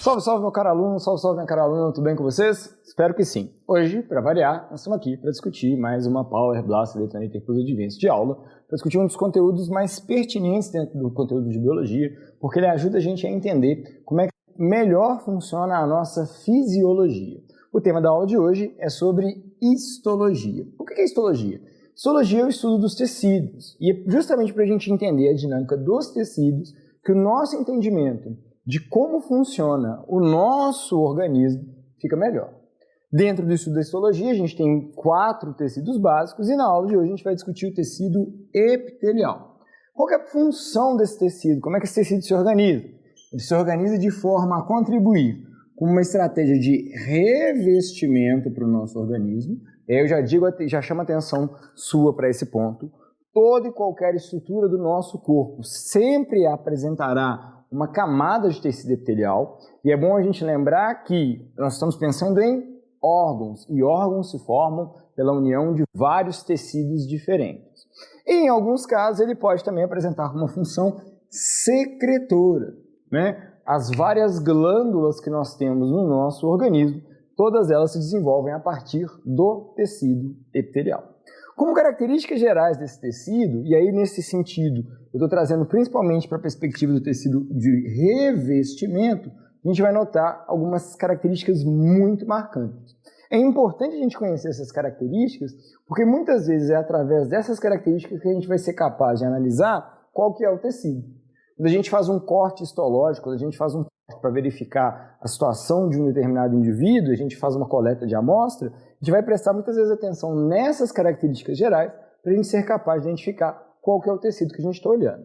Salve, salve meu caro aluno, salve, salve minha cara aluna, tudo bem com vocês? Espero que sim. Hoje, para variar, nós estamos aqui para discutir mais uma Power Blaster Detonator Plus Advanced de aula, para discutir um dos conteúdos mais pertinentes dentro do conteúdo de biologia, porque ele ajuda a gente a entender como é que melhor funciona a nossa fisiologia. O tema da aula de hoje é sobre histologia. O que é histologia? Histologia é o estudo dos tecidos, e é justamente para a gente entender a dinâmica dos tecidos que o nosso entendimento de como funciona o nosso organismo fica melhor. Dentro do estudo da histologia, a gente tem 4 tecidos básicos e na aula de hoje a gente vai discutir o tecido epitelial. Qual é a função desse tecido? Como é que esse tecido se organiza? Ele se organiza de forma a contribuir com uma estratégia de revestimento para o nosso organismo. Eu já digo, já chamo a atenção sua para esse ponto. Toda e qualquer estrutura do nosso corpo sempre apresentará uma camada de tecido epitelial, e é bom a gente lembrar que nós estamos pensando em órgãos, e órgãos se formam pela união de vários tecidos diferentes. E, em alguns casos, ele pode também apresentar uma função secretora, né? As várias glândulas que nós temos no nosso organismo, todas elas se desenvolvem a partir do tecido epitelial. Como características gerais desse tecido, e aí nesse sentido eu estou trazendo principalmente para a perspectiva do tecido de revestimento, a gente vai notar algumas características muito marcantes. É importante a gente conhecer essas características, porque muitas vezes é através dessas características que a gente vai ser capaz de analisar qual que é o tecido. Quando a gente faz um corte histológico, quando a gente faz um corte para verificar a situação de um determinado indivíduo, a gente faz uma coleta de amostra, a gente vai prestar muitas vezes atenção nessas características gerais para a gente ser capaz de identificar qual que é o tecido que a gente está olhando.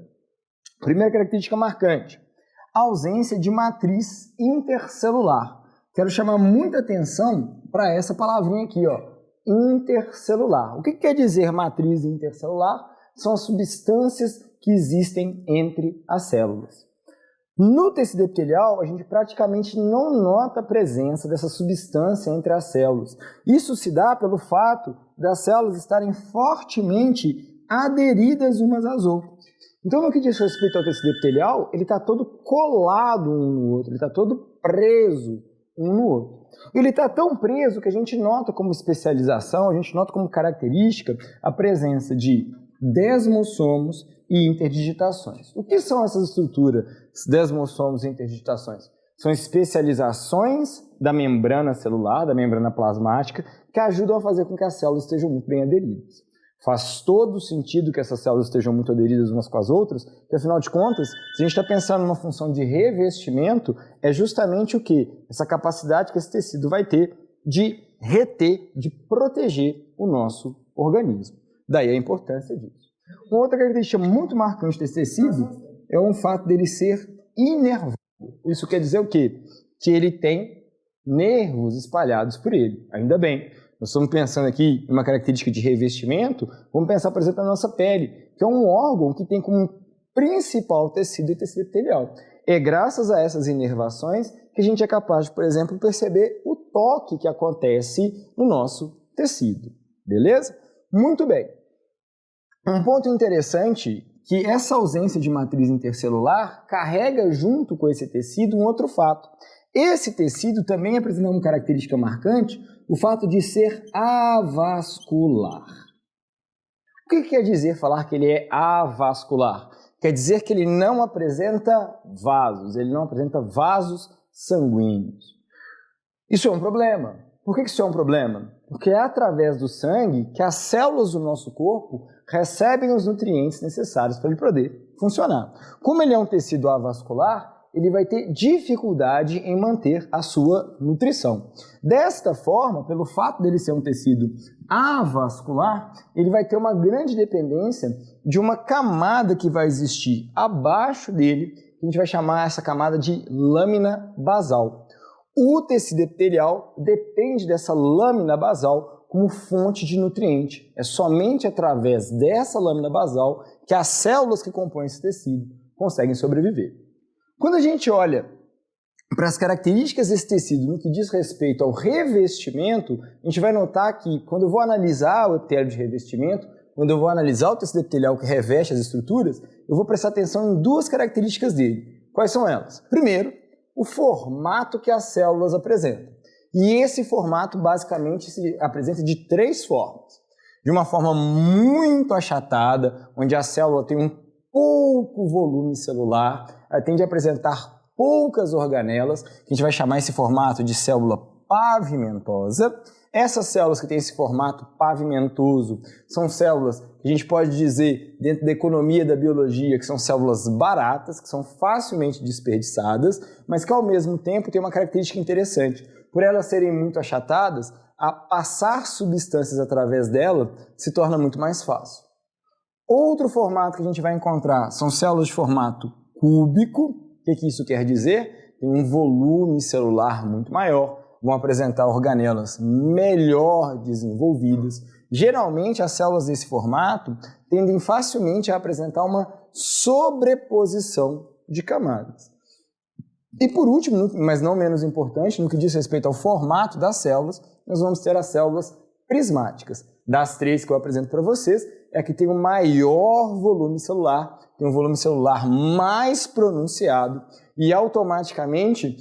Primeira característica marcante, a ausência de matriz intercelular. Quero chamar muita atenção para essa palavrinha aqui, ó, intercelular. O que quer dizer matriz intercelular? São as substâncias que existem entre as células. No tecido epitelial, a gente praticamente não nota a presença dessa substância entre as células. Isso se dá pelo fato das células estarem fortemente aderidas umas às outras. Então, no que diz respeito ao tecido epitelial, ele está todo colado um no outro, ele está todo preso um no outro. Ele está tão preso que a gente nota como especialização, a gente nota como característica a presença de desmossomos e interdigitações. O que são essas estruturas, desmossomos e interdigitações? São especializações da membrana celular, da membrana plasmática, que ajudam a fazer com que as células estejam muito bem aderidas. Faz todo sentido que essas células estejam muito aderidas umas com as outras, porque afinal de contas, se a gente está pensando numa função de revestimento, é justamente o que? Essa capacidade que esse tecido vai ter de reter, de proteger o nosso organismo. Daí a importância disso. Uma outra característica muito marcante desse tecido é o fato dele ser inervado. Isso quer dizer o quê? Que ele tem nervos espalhados por ele. Ainda bem. Nós estamos pensando aqui em uma característica de revestimento, vamos pensar, por exemplo, na nossa pele, que é um órgão que tem como principal tecido o tecido epitelial. É graças a essas inervações que a gente é capaz de, por exemplo, perceber o toque que acontece no nosso tecido. Beleza? Muito bem. Um ponto interessante que essa ausência de matriz intercelular carrega junto com esse tecido um outro fato. Esse tecido também apresenta uma característica marcante, o fato de ser avascular. O que quer dizer falar que ele é avascular? Quer dizer que ele não apresenta vasos, ele não apresenta vasos sanguíneos. Isso é um problema. Por que isso é um problema? Porque é através do sangue que as células do nosso corpo recebem os nutrientes necessários para ele poder funcionar. Como ele é um tecido avascular, ele vai ter dificuldade em manter a sua nutrição. Desta forma, pelo fato dele ser um tecido avascular, ele vai ter uma grande dependência de uma camada que vai existir abaixo dele, que a gente vai chamar essa camada de lâmina basal. O tecido epitelial depende dessa lâmina basal como fonte de nutriente. É somente através dessa lâmina basal que as células que compõem esse tecido conseguem sobreviver. Quando a gente olha para as características desse tecido no que diz respeito ao revestimento, a gente vai notar que quando eu vou analisar o epitélio de revestimento, quando eu vou analisar o tecido epitelial que reveste as estruturas, eu vou prestar atenção em 2 características dele. Quais são elas? Primeiro, o formato que as células apresentam. E esse formato basicamente se apresenta de três formas. De uma forma muito achatada, onde a célula tem um pouco volume celular, ela tende a apresentar poucas organelas, que a gente vai chamar esse formato de célula pavimentosa. Essas células que têm esse formato pavimentoso são células que a gente pode dizer, dentro da economia da biologia, que são células baratas, que são facilmente desperdiçadas, mas que ao mesmo tempo têm uma característica interessante. Por elas serem muito achatadas, a passar substâncias através dela se torna muito mais fácil. Outro formato que a gente vai encontrar são células de formato cúbico. O que isso quer dizer? Tem um volume celular muito maior, vão apresentar organelas melhor desenvolvidas. Geralmente, as células desse formato tendem facilmente a apresentar uma sobreposição de camadas. E por último, mas não menos importante, no que diz respeito ao formato das células, nós vamos ter as células prismáticas. Das três que eu apresento para vocês, é a que tem o maior volume celular, tem um volume celular mais pronunciado e automaticamente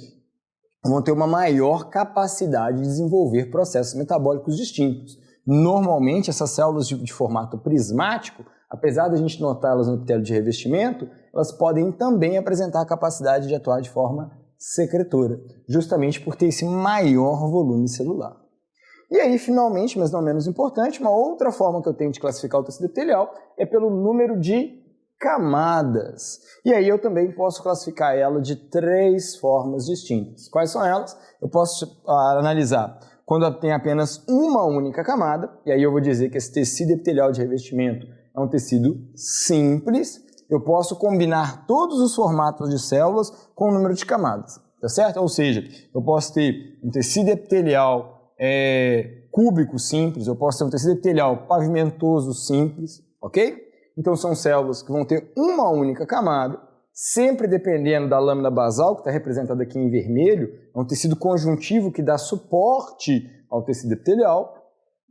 vão ter uma maior capacidade de desenvolver processos metabólicos distintos. Normalmente, essas células de formato prismático, apesar de a gente notá-las no epitélio de revestimento, elas podem também apresentar a capacidade de atuar de forma secretora, justamente por ter esse maior volume celular. E aí, finalmente, mas não menos importante, uma outra forma que eu tenho de classificar o tecido epitelial é pelo número de camadas. E aí eu também posso classificar ela de três formas distintas. Quais são elas? Eu posso analisar quando tem apenas uma única camada, e aí eu vou dizer que esse tecido epitelial de revestimento é um tecido simples. Eu posso combinar todos os formatos de células com o número de camadas, tá certo? Ou seja, eu posso ter um tecido epitelial cúbico simples, eu posso ter um tecido epitelial pavimentoso simples, ok? Então são células que vão ter uma única camada, sempre dependendo da lâmina basal, que está representada aqui em vermelho, é um tecido conjuntivo que dá suporte ao tecido epitelial.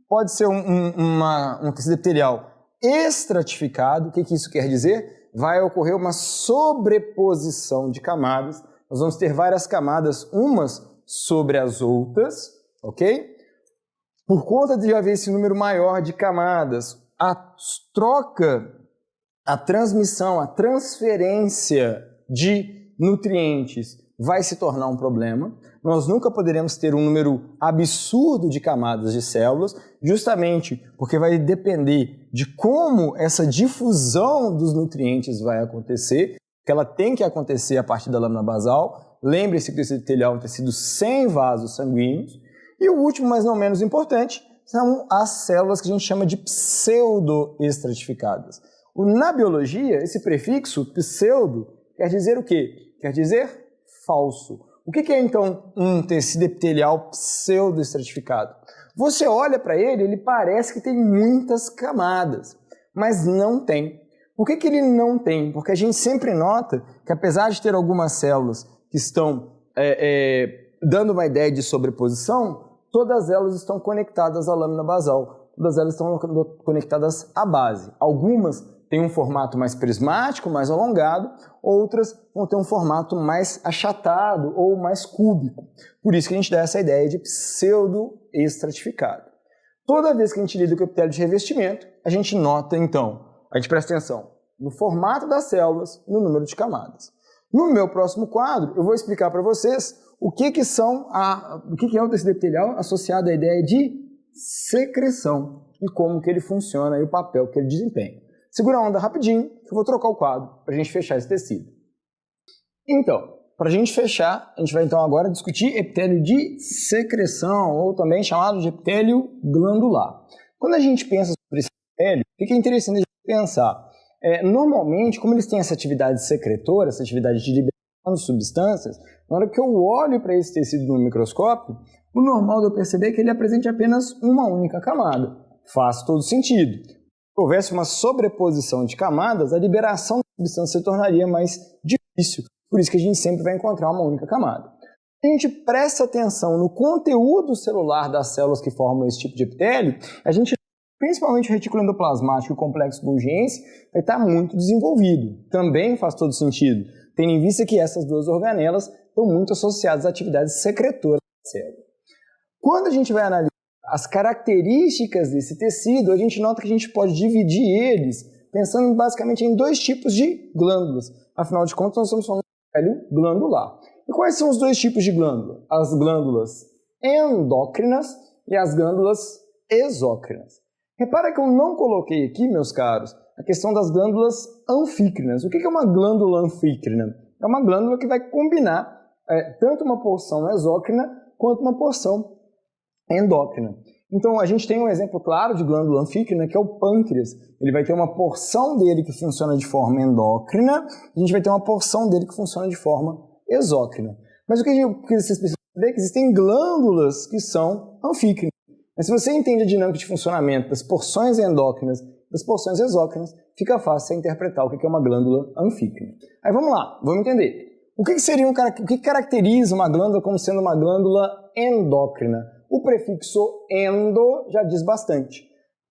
Pode ser um tecido epitelial estratificado. O que isso quer dizer? Vai ocorrer uma sobreposição de camadas. Nós vamos ter várias camadas, umas sobre as outras, ok? Por conta de haver esse número maior de camadas, a troca, a transmissão, a transferência de nutrientes vai se tornar um problema. Nós nunca poderemos ter um número absurdo de camadas de células, justamente porque vai depender de como essa difusão dos nutrientes vai acontecer, que ela tem que acontecer a partir da lâmina basal. Lembre-se que o tecido epitelial é um tecido sem vasos sanguíneos. E o último, mas não menos importante, são as células que a gente chama de pseudoestratificadas. Na biologia, esse prefixo pseudo quer dizer o quê? Quer dizer falso. O que é então um tecido epitelial pseudoestratificado? Você olha para ele, ele parece que tem muitas camadas, mas não tem. Por que ele não tem? Porque a gente sempre nota que apesar de ter algumas células que estão dando uma ideia de sobreposição, todas elas estão conectadas à lâmina basal, todas elas estão conectadas à base. Algumas têm um formato mais prismático, mais alongado, outras vão ter um formato mais achatado ou mais cúbico. Por isso que a gente dá essa ideia de pseudoestratificado. Toda vez que a gente lida com o epitélio de revestimento, a gente nota então, a gente presta atenção no formato das células e no número de camadas. No meu próximo quadro, eu vou explicar para vocês o que é o tecido epitelial associado à ideia de secreção e como que ele funciona e o papel que ele desempenha. Segura a onda rapidinho, que eu vou trocar o quadro para a gente fechar esse tecido. Então, para a gente fechar, a gente vai então agora discutir epitélio de secreção, ou também chamado de epitélio glandular. Quando a gente pensa sobre esse epitélio, o que é interessante a gente pensar? Normalmente, como eles têm essa atividade secretora, essa atividade de liberação de substâncias, na hora que eu olho para esse tecido no microscópio, o normal de eu perceber é que ele apresente apenas uma única camada. Faz todo sentido. Se houvesse uma sobreposição de camadas, a liberação da substância se tornaria mais difícil. Por isso que a gente sempre vai encontrar uma única camada. Se a gente presta atenção no conteúdo celular das células que formam esse tipo de epitélio, a gente, principalmente o retículo endoplasmático e o complexo Golgiense, vai estar muito desenvolvido. Também faz todo sentido. tendo em vista que essas duas organelas estão muito associadas a atividades secretoras da célula. Quando a gente vai analisar as características desse tecido, a gente nota que a gente pode dividir eles pensando basicamente em dois tipos de glândulas. Afinal de contas, nós estamos falando de epitélio glandular. E quais são os dois tipos de glândula? As glândulas endócrinas e as glândulas exócrinas. Repara que eu não coloquei aqui, meus caros, a questão das glândulas anfícrinas. O que é uma glândula anfícrina? É uma glândula que vai combinar tanto uma porção exócrina quanto uma porção endócrina. Então, a gente tem um exemplo claro de glândula anfícrina, que é o pâncreas. Ele vai ter uma porção dele que funciona de forma endócrina, e a gente vai ter uma porção dele que funciona de forma exócrina. Mas o que vocês precisam saber é que existem glândulas que são anfícrinas. Mas se você entende a dinâmica de funcionamento das porções endócrinas e das porções exócrinas, fica fácil interpretar o que é uma glândula anfícrina. Aí vamos lá, vamos entender. O que caracteriza uma glândula como sendo uma glândula endócrina? O prefixo endo já diz bastante.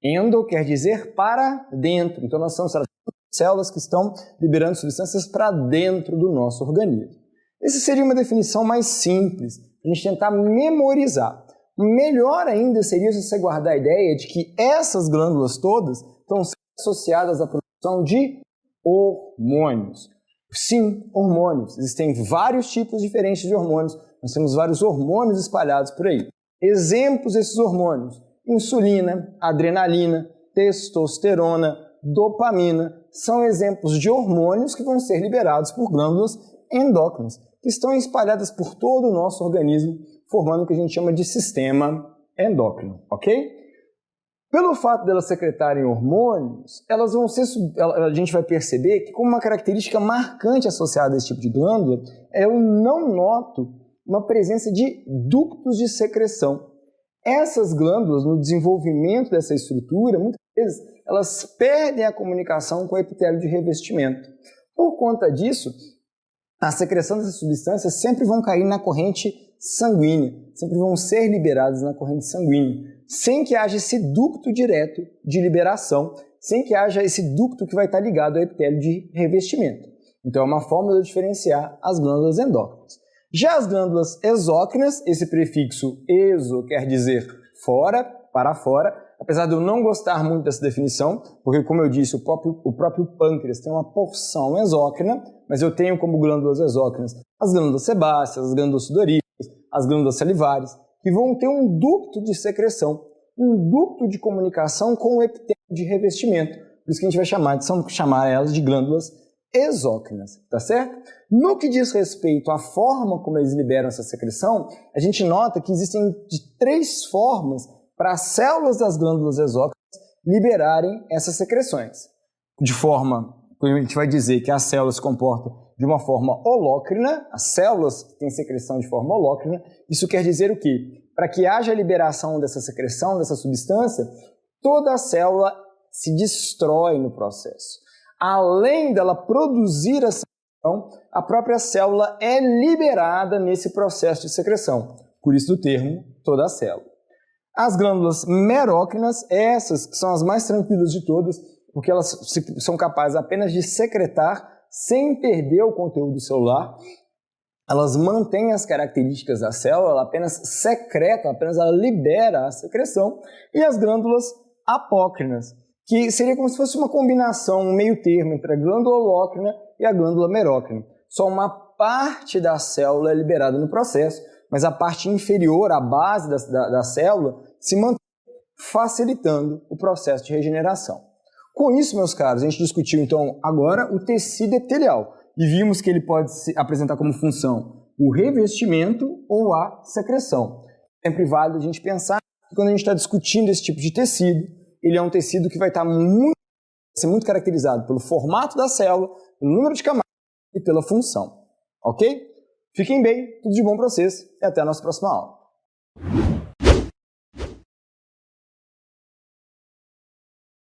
Endo quer dizer para dentro. Então nós estamos tratando de células que estão liberando substâncias para dentro do nosso organismo. Essa seria uma definição mais simples, para a gente tentar memorizar. Melhor ainda seria se você guardar a ideia de que essas glândulas todas estão associadas à produção de hormônios. Sim, hormônios. Existem vários tipos diferentes de hormônios. Nós temos vários hormônios espalhados por aí. Exemplos desses hormônios: insulina, adrenalina, testosterona, dopamina, são exemplos de hormônios que vão ser liberados por glândulas endócrinas, que estão espalhadas por todo o nosso organismo, formando o que a gente chama de sistema endócrino, ok? Pelo fato delas secretarem hormônios, a gente vai perceber que, como uma característica marcante associada a esse tipo de glândula, eu não noto uma presença de ductos de secreção. Essas glândulas, no desenvolvimento dessa estrutura, muitas vezes elas perdem a comunicação com o epitélio de revestimento. Por conta disso, a secreção dessas substâncias sempre vão cair na corrente sanguínea, sempre vão ser liberadas na corrente sanguínea, sem que haja esse ducto direto de liberação, sem que haja esse ducto que vai estar ligado ao epitélio de revestimento. Então é uma forma de diferenciar as glândulas endócrinas. Já as glândulas exócrinas, esse prefixo exo quer dizer fora, para fora, apesar de eu não gostar muito dessa definição, porque, como eu disse, o próprio pâncreas tem uma porção exócrina, mas eu tenho como glândulas exócrinas as glândulas sebáceas, as glândulas sudoríparas, as glândulas salivares, que vão ter um ducto de secreção, um ducto de comunicação com o epitélio de revestimento. Por isso que a gente vai chamar elas de glândulas exócrinas, tá certo? No que diz respeito à forma como eles liberam essa secreção, a gente nota que existem três formas para as células das glândulas exócrinas liberarem essas secreções. De forma, a gente vai dizer que as células se comportam de uma forma holócrina, as células têm secreção de forma holócrina. Isso quer dizer o quê? Para que haja liberação dessa secreção, dessa substância, toda a célula se destrói no processo. Além dela produzir a secreção, a própria célula é liberada nesse processo de secreção. Por isso do termo, toda a célula. As glândulas merócrinas, essas que são as mais tranquilas de todas, porque elas são capazes apenas de secretar sem perder o conteúdo celular. Elas mantêm as características da célula, ela apenas secreta, apenas ela libera a secreção. E as glândulas apócrinas, que seria como se fosse uma combinação, um meio termo entre a glândula holócrina e a glândula merócrina. Só uma parte da célula é liberada no processo, mas a parte inferior, a base da célula, se mantém, facilitando o processo de regeneração. Com isso, meus caros, a gente discutiu então agora o tecido epitelial e vimos que ele pode se apresentar como função o revestimento ou a secreção. É sempre válido a gente pensar que quando a gente está discutindo esse tipo de tecido, ele é um tecido que vai ser muito caracterizado pelo formato da célula, pelo número de camadas e pela função. Ok? Fiquem bem, tudo de bom para vocês e até a nossa próxima aula.